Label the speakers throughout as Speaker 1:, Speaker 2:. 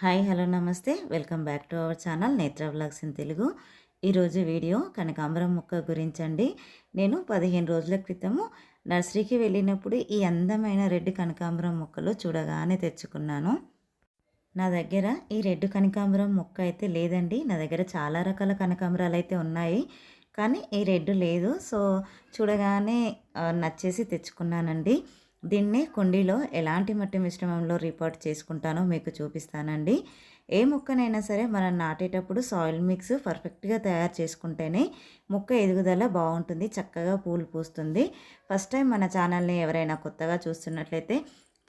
Speaker 1: Hi hello నమస్తే welcome back to our channel నేత్ర vlogs in Telugu. ఈరోజు వీడియో కనకాంబరం మొక్క గురించండి. నేను 15 రోజుల క్రితము నర్సరీకి వెళ్ళినప్పుడు ఈ అందమైన రెడ్ కనకాంబరం మొక్కలు చూడగానే తెచ్చుకున్నాను. నా దగ్గర ఈ రెడ్ కనకాంబరం మొక్క అయితే లేదండి. నా దగ్గర చాలా రకాల కనకాంబరాలు అయితే ఉన్నాయి, కానీ ఈ రెడ్ లేదు. సో చూడగానే నచ్చేసి తెచ్చుకున్నానండి. దీన్నే కుండీలో ఎలాంటి మట్టి మిశ్రమంలో రిపోర్ట్ చేసుకుంటానో మీకు చూపిస్తానండి. ఏ మొక్కనైనా సరే మనం నాటేటప్పుడు సాయిల్ మిక్స్ పర్ఫెక్ట్గా తయారు చేసుకుంటేనే మొక్క ఎదుగుదల బాగుంటుంది, చక్కగా పూలు పూస్తుంది. ఫస్ట్ టైం మన ఛానల్ని ఎవరైనా కొత్తగా చూస్తున్నట్లయితే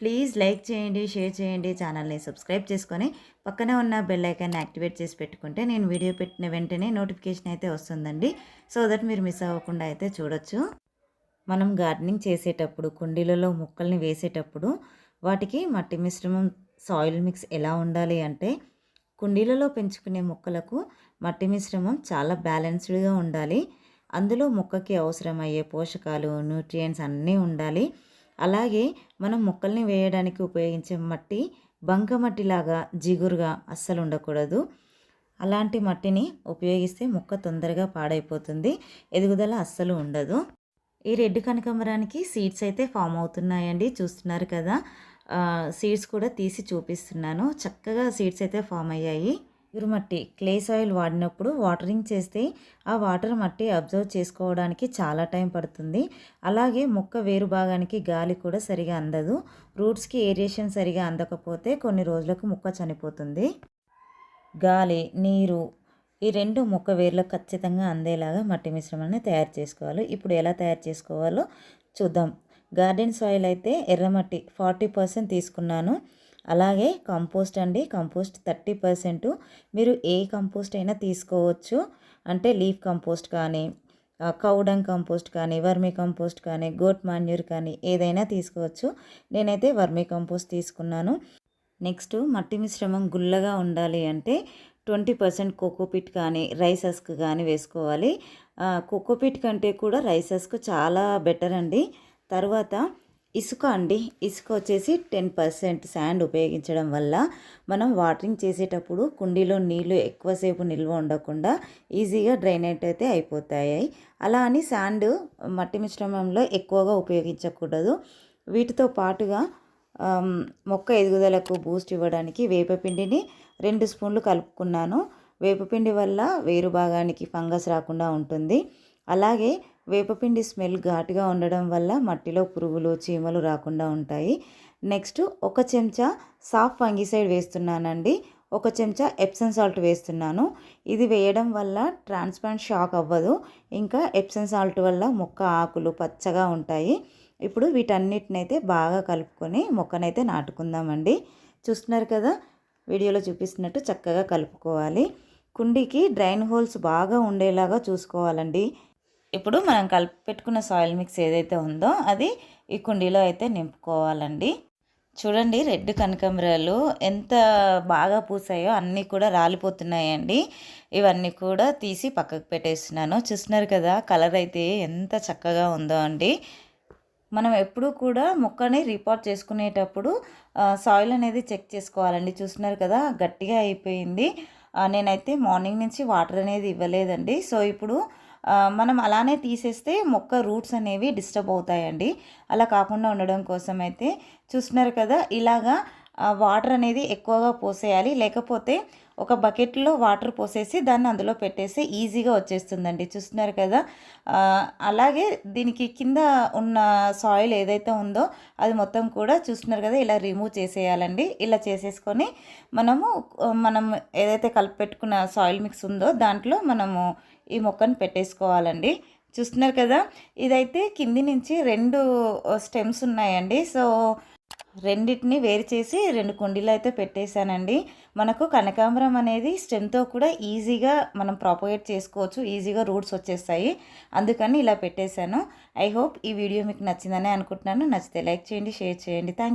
Speaker 1: ప్లీజ్ లైక్ చేయండి, షేర్ చేయండి, ఛానల్ని సబ్స్క్రైబ్ చేసుకొని పక్కనే ఉన్న బెల్ ఐకాన్ని యాక్టివేట్ చేసి పెట్టుకుంటే నేను వీడియో పెట్టిన వెంటనే నోటిఫికేషన్ అయితే వస్తుందండి. సో దట్ మీరు మిస్ అవ్వకుండా అయితే చూడొచ్చు. మనం గార్డెనింగ్ చేసేటప్పుడు కుండీలలో మొక్కల్ని వేసేటప్పుడు వాటికి మట్టి మిశ్రమం సాయిల్ మిక్స్ ఎలా ఉండాలి అంటే, కుండీలలో పెంచుకునే మొక్కలకు మట్టి మిశ్రమం చాలా బ్యాలెన్స్డ్గా ఉండాలి. అందులో మొక్కకి అవసరమయ్యే పోషకాలు, న్యూట్రియంట్స్ అన్నీ ఉండాలి. అలాగే మనం మొక్కల్ని వేయడానికి ఉపయోగించే మట్టి బంకమట్టిలాగా జిగురుగా అస్సలు ఉండకూడదు. అలాంటి మట్టిని ఉపయోగిస్తే మొక్క తొందరగా పాడైపోతుంది, ఎదుగుదల అస్సలు ఉండదు. ఈ రెడ్ కనకాంబరానికి సీడ్స్ అయితే ఫామ్ అవుతున్నాయండి, చూస్తున్నారు కదా. సీడ్స్ కూడా తీసి చూపిస్తున్నాను. చక్కగా సీడ్స్ అయితే ఫామ్ అయ్యాయి. మట్టి క్లే సాయిల్ వాడినప్పుడు వాటరింగ్ చేస్తే ఆ వాటర్ మట్టి అబ్జర్వ్ చేసుకోవడానికి చాలా టైం పడుతుంది. అలాగే మొక్క వేరు భాగానికి గాలి కూడా సరిగా అందదు. రూట్స్కి ఏరియేషన్ సరిగా అందకపోతే కొన్ని రోజులకు మొక్క చనిపోతుంది. గాలి, నీరు ఈ రెండు మొక్క వేర్లకు ఖచ్చితంగా అందేలాగా మట్టి మిశ్రమాన్ని తయారు చేసుకోవాలి. ఇప్పుడు ఎలా తయారు చేసుకోవాలో చూద్దాం. గార్డెన్ సాయిల్ అయితే ఎర్రమట్టి 40% తీసుకున్నాను. అలాగే కంపోస్ట్ అండి, కంపోస్ట్ 30%. మీరు ఏ కంపోస్ట్ అయినా తీసుకోవచ్చు. అంటే లీఫ్ కంపోస్ట్ కానీ, కౌడంగ్ కంపోస్ట్ కానీ, వర్మీ కంపోస్ట్ కానీ, గోట్ మాన్యూర్ కానీ ఏదైనా తీసుకోవచ్చు. నేనైతే వర్మీ కంపోస్ట్ తీసుకున్నాను. నెక్స్ట్ మట్టి మిశ్రమం గుల్లగా ఉండాలి అంటే 20% కోకోపిట్ కానీ రైస్ హస్క్ కానీ వేసుకోవాలి. కోకోపిట్ కంటే కూడా రైస్ హస్క్ చాలా బెటర్ అండి. తర్వాత ఇసుక అండి, ఇసుక వచ్చేసి 10% శాండ్ ఉపయోగించడం వల్ల మనం వాటరింగ్ చేసేటప్పుడు కుండీలో నీళ్ళు ఎక్కువసేపు నిల్వ ఉండకుండా ఈజీగా డ్రైనేట్ అయితే అయిపోతాయి. అలా అని శాండ్ మట్టి మిశ్రమంలో ఎక్కువగా ఉపయోగించకూడదు. వీటితో పాటుగా మొక్క ఎదుగుదలకు బూస్ట్ ఇవ్వడానికి వేపపిండిని 2 స్పూన్లు కలుపుకున్నాను. వేపపిండి వల్ల వేరు భాగానికి ఫంగస్ రాకుండా ఉంటుంది. అలాగే వేపపిండి స్మెల్ ఘాటుగా ఉండడం వల్ల మట్టిలో పురుగులు, చీమలు రాకుండా ఉంటాయి. నెక్స్ట్ 1 చెంచా సాఫ్ ఫంగిసైడ్ వేస్తున్నానండి. 1 చెంచా ఎప్సమ్ సాల్ట్ వేస్తున్నాను. ఇది వేయడం వల్ల ట్రాన్స్ప్లాంట్ షాక్ అవ్వదు. ఇంకా ఎప్సమ్ సాల్ట్ వల్ల మొక్క ఆకులు పచ్చగా ఉంటాయి. ఇప్పుడు వీటన్నిటినైతే బాగా కలుపుకొని మొక్కనైతే నాటుకుందామండి. చూస్తున్నారు కదా, వీడియోలో చూపిస్తున్నట్టు చక్కగా కలుపుకోవాలి. కుండీకి డ్రైన్ హోల్స్ బాగా ఉండేలాగా చూసుకోవాలండి. ఇప్పుడు మనం కలిపి పెట్టుకున్న సాయిల్ మిక్స్ ఏదైతే ఉందో అది ఈ కుండీలో అయితే నింపుకోవాలండి. చూడండి, రెడ్ కనకాంబరాలు ఎంత బాగా పూసాయో అన్నీ కూడా రాలిపోతున్నాయండి. ఇవన్నీ కూడా తీసి పక్కకు పెట్టేస్తున్నాను. చూస్తున్నారు కదా, కలర్ అయితే ఎంత చక్కగా ఉందో అండి. మనం ఎప్పుడూ కూడా మొక్కని రిపోర్ట్ చేసుకునేటప్పుడు సాయిల్ అనేది చెక్ చేసుకోవాలండి. చూస్తున్నారు కదా, గట్టిగా అయిపోయింది. నేనైతే మార్నింగ్ నుంచి వాటర్ అనేది ఇవ్వలేదండి. సో ఇప్పుడు మనం అలానే తీసేస్తే మొక్క రూట్స్ అనేవి డిస్టర్బ్ అవుతాయండి. అలా కాకుండా ఉండడం కోసం అయితే చూస్తున్నారు కదా, ఇలాగా వాటర్ అనేది ఎక్కువగా పోసేయాలి. లేకపోతే ఒక బకెట్లో వాటర్ పోసేసి దాన్ని అందులో పెట్టేసి ఈజీగా వచ్చేస్తుందండి. చూస్తున్నారు కదా. అలాగే దీనికి కింద ఉన్న సాయిల్ ఏదైతే ఉందో అది మొత్తం కూడా చూస్తున్నారు కదా ఇలా రిమూవ్ చేసేయాలండి. ఇలా చేసేసుకొని మనం ఏదైతే కలిపి పెట్టుకున్న సాయిల్ మిక్స్ ఉందో దాంట్లో మనము ఈ మొక్కను పెట్టేసుకోవాలండి. చూస్తున్నారు కదా, ఇదైతే కింది నుంచి 2 స్టెమ్స్ ఉన్నాయండి. సో రెండింటిని వేరు చేసి 2 కుండీలు అయితే పెట్టేశానండి. మనకు కనకాంబరం అనేది స్టెమ్తో కూడా ఈజీగా మనం ప్రాపగేట్ చేసుకోవచ్చు, ఈజీగా రూట్స్ వచ్చేస్తాయి. అందుకని ఇలా పెట్టేశాను. ఐ హోప్ ఈ వీడియో మీకు నచ్చిందని అనుకుంటున్నాను. నచ్చితే లైక్ చేయండి, షేర్ చేయండి. Thank you.